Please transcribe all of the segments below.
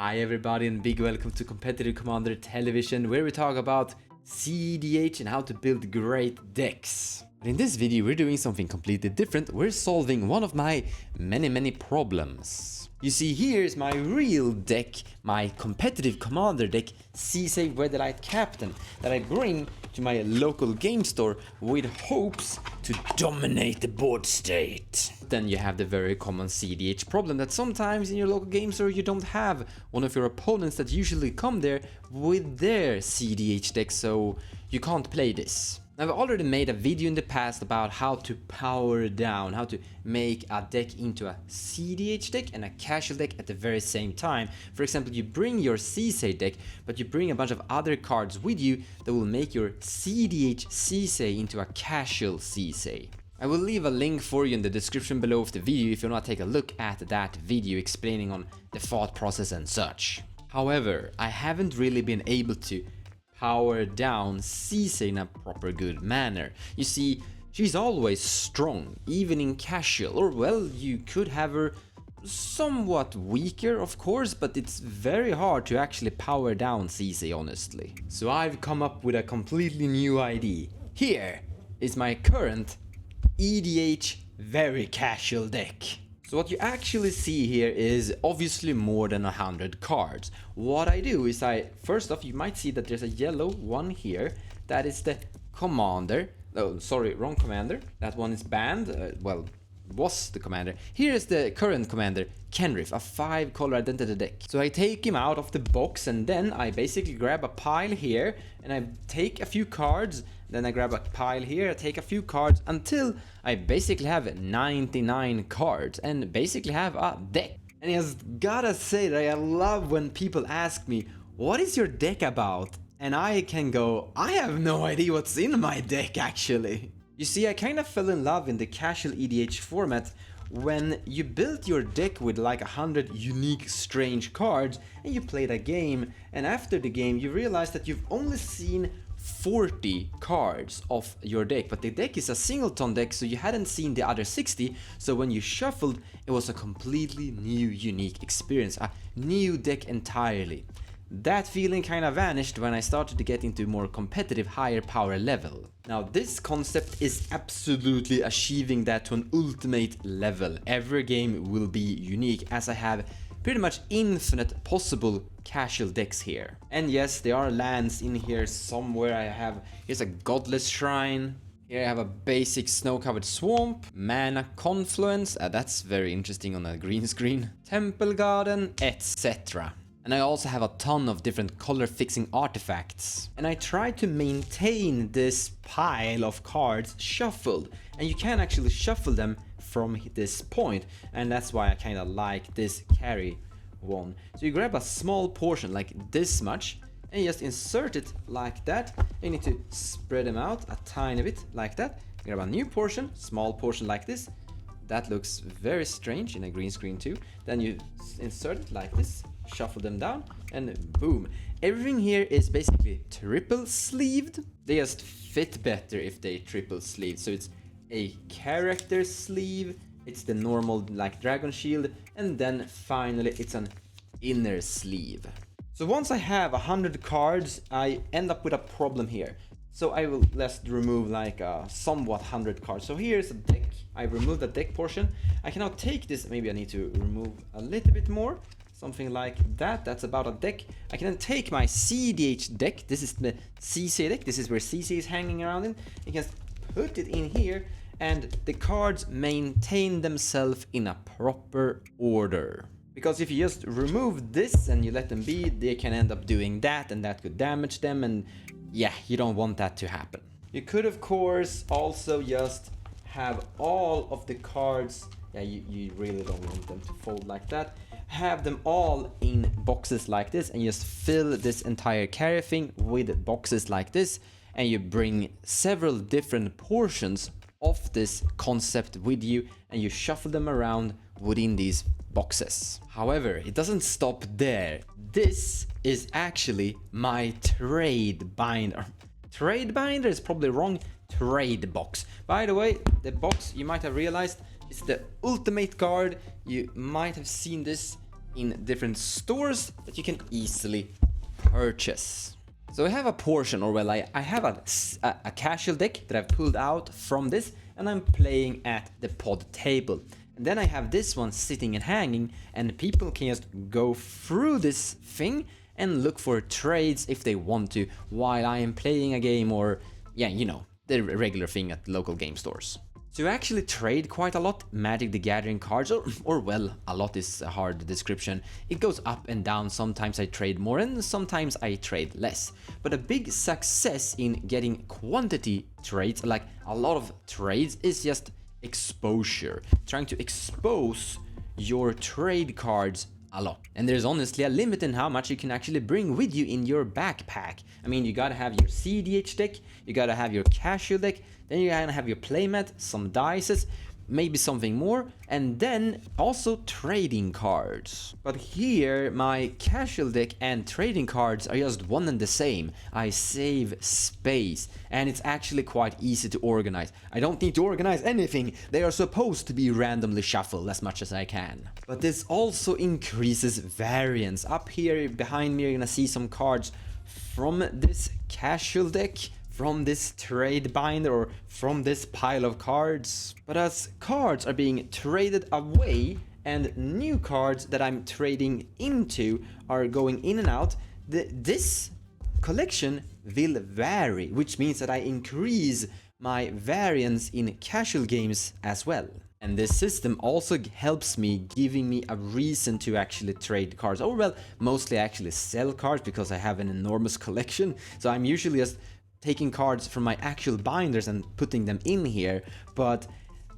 Hi everybody and big welcome to Competitive Commander Television, where we talk about cEDH and how to build great decks. But in this video we're doing something completely different. We're solving one of my many problems. You see, here is my real deck, my competitive commander deck, cEDH Weatherlight Captain, that I bring to my local game store with hopes to dominate the board state. Then you have the very common cEDH problem that sometimes in your local game store you don't have one of your opponents that usually come there with their cEDH deck, so you can't play this. I've already made a video in the past about how to power down, how to make a deck into a cEDH deck and a casual deck at the very same time. For example, you bring your cEDH deck, but you bring a bunch of other cards with you that will make your cEDH cEDH into a casual cEDH. I will leave a link for you in the description below of the video if you want to take a look at that video explaining on the thought process and such. However, I haven't really been able to power down cEDH in a proper good manner. You see, she's always strong, even in casual, or well, you could have her somewhat weaker, of course, but it's very hard to actually power down cEDH, honestly. So I've come up with a completely new idea. Here is my current EDH very casual deck. So what you actually see here is obviously more than 100 cards. What I do is first off, you might see that there's a yellow one here. That is the commander. Oh, sorry, wrong commander. That one is banned. Was the commander. Here is the current commander, Kenrith, a 5-color identity deck. So I take him out of the box and then I basically grab a pile here and I take a few cards. Then I grab a pile here, I take a few cards until I basically have 99 cards and basically have a deck. And I just gotta say that I love when people ask me, what is your deck about? And I can go, I have no idea what's in my deck actually. You see, I kind of fell in love in the casual EDH format when you built your deck with like 100 unique strange cards and you played a game, and after the game you realize that you've only seen 40 cards of your deck, but the deck is a singleton deck, so you hadn't seen the other 60, so when you shuffled it was a completely new unique experience, a new deck entirely. That feeling kind of vanished when I started to get into more competitive higher power level. Now this concept is absolutely achieving that to an ultimate level. Every game will be unique as I have pretty much infinite possible casual decks here. And yes, there are lands in here somewhere. Here's a Godless Shrine. Here I have a basic snow-covered swamp, mana confluence, that's very interesting on a green screen, temple garden, etc. And I also have a ton of different color fixing artifacts. And I try to maintain this pile of cards shuffled, and you can actually shuffle them from this point, and that's why I kind of like this carry one. So you grab a small portion like this much and you just insert it like that. You need to spread them out a tiny bit like that. Grab a new portion, small portion like this. That looks very strange in a green screen too. Then you insert it like this, shuffle them down, and boom. Everything here is basically triple sleeved. They just fit better if they triple sleeved. So it's a character sleeve, it's the normal like dragon shield, and then finally it's an inner sleeve. So once I have 100 cards, I end up with a problem here. So I will just remove like somewhat 100 cards. So here's a deck. I removed the deck portion. I can now take this, maybe I need to remove a little bit more. Something like that. That's about a deck. I can then take my cEDH deck. This is the cEDH deck. This is where cEDH is hanging around in. You can put it in here and the cards maintain themselves in a proper order. Because if you just remove this and you let them be, they can end up doing that and that could damage them, and yeah, you don't want that to happen. You could of course also just have all of the cards, yeah, you really don't want them to fold like that. Have them all in boxes like this and just fill this entire carry thing with boxes like this, and you bring several different portions of this concept with you and you shuffle them around within these boxes. However, it doesn't stop there. This is actually my trade binder. Trade binder is probably wrong. Trade box. By the way, the box, you might have realized, is the ultimate card. You might have seen this in different stores that you can easily purchase. So I have a portion, or well, I have a casual deck that I've pulled out from this, and I'm playing at the pod table. And then I have this one sitting and hanging, and people can just go through this thing and look for trades if they want to while I am playing a game, or yeah, you know, the regular thing at local game stores. So you actually trade quite a lot Magic the Gathering cards, or well, a lot is a hard description. It goes up and down. Sometimes I trade more and sometimes I trade less. But a big success in getting quantity trades, like a lot of trades, is just exposure. Trying to expose your trade cards a lot. And there's honestly a limit in how much you can actually bring with you in your backpack. I mean, you gotta have your cEDH deck, you gotta have your casual deck, then you gotta have your playmat, some dices, maybe something more, and then also trading cards. But here, my casual deck and trading cards are just one and the same. I save space, and it's actually quite easy to organize. I don't need to organize anything. They are supposed to be randomly shuffled as much as I can. But this also increases variance. Up here behind me, you're gonna see some cards from this casual deck, from this trade binder, or from this pile of cards. But as cards are being traded away and new cards that I'm trading into are going in and out, this collection will vary, which means that I increase my variance in casual games as well. And this system also helps me, giving me a reason to actually trade cards, or well, mostly actually sell cards, because I have an enormous collection. So I'm usually just taking cards from my actual binders and putting them in here, but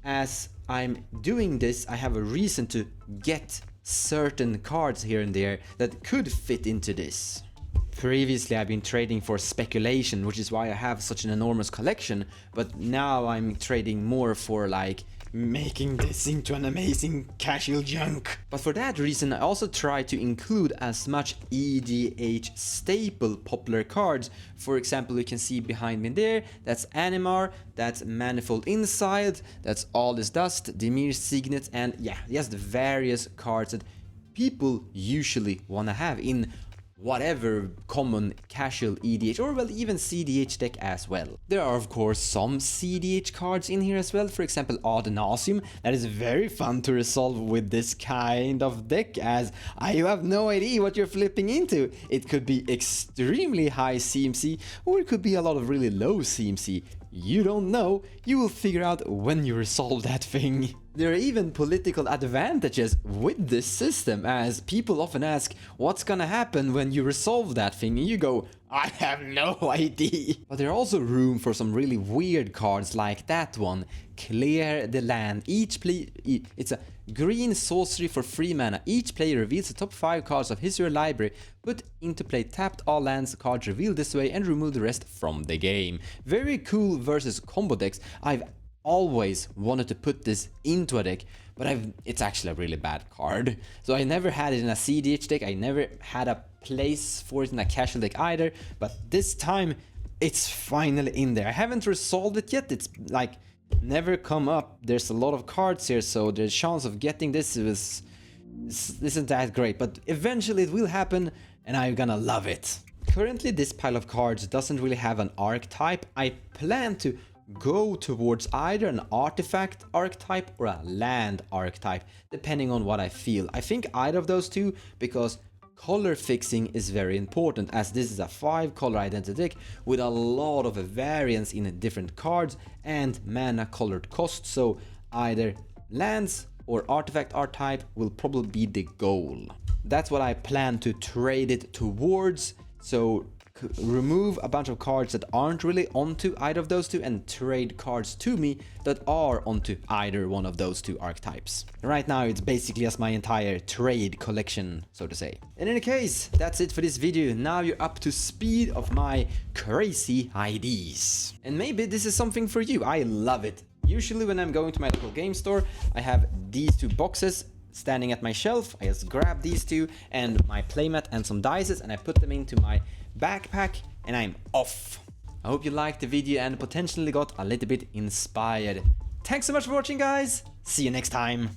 as I'm doing this, I have a reason to get certain cards here and there that could fit into this. Previously, I've been trading for speculation, which is why I have such an enormous collection, but now I'm trading more for like making this into an amazing casual junk. But for that reason, I also try to include as much EDH staple popular cards. For example, you can see behind me there, that's Animar, that's Manifold Inside, that's All Is Dust, Dimir Signet, and yeah, just various cards that people usually want to have in whatever common casual EDH, or well, even cEDH deck as well. There are of course some cEDH cards in here as well, for example Ad Nauseam, that is very fun to resolve with this kind of deck, as I have no idea what you're flipping into. It could be extremely high CMC, or it could be a lot of really low CMC. You don't know, you will figure out when you resolve that thing. There are even political advantages with this system, as people often ask, what's gonna happen when you resolve that thing? And you go, I have no idea. But there's also room for some really weird cards like that one, Clear the Land. It's a green sorcery for 3 mana. Each player reveals the top 5 cards of his or her library, put into play tapped all lands cards revealed this way, and remove the rest from the game. Very cool versus combo decks. I've always wanted to put this into a deck, but it's actually a really bad card. So I never had it in a cEDH deck, I never had a place for it in a casual deck either, but this time it's finally in there. I haven't resolved it yet, it's like never come up. There's a lot of cards here, so the chance of getting this isn't that great, but eventually it will happen and I'm gonna love it. Currently this pile of cards doesn't really have an archetype. I plan to go towards either an artifact archetype or a land archetype, depending on what I feel. I think either of those two, because color fixing is very important, as this is a 5-color identity deck with a lot of variance in different cards and mana colored costs, so either lands or artifact archetype will probably be the goal. That's what I plan to trade it towards, so remove a bunch of cards that aren't really onto either of those two and trade cards to me that are onto either one of those two archetypes. Right now it's basically just my entire trade collection, so to say. In any case, that's it for this video. Now you're up to speed of my crazy IDs. And maybe this is something for you. I love it. Usually when I'm going to my local game store, I have these 2 boxes standing at my shelf. I just grab these 2 and my playmat and some dices, and I put them into my backpack and I'm off. I hope you liked the video and potentially got a little bit inspired. Thanks so much for watching, guys. See you next time.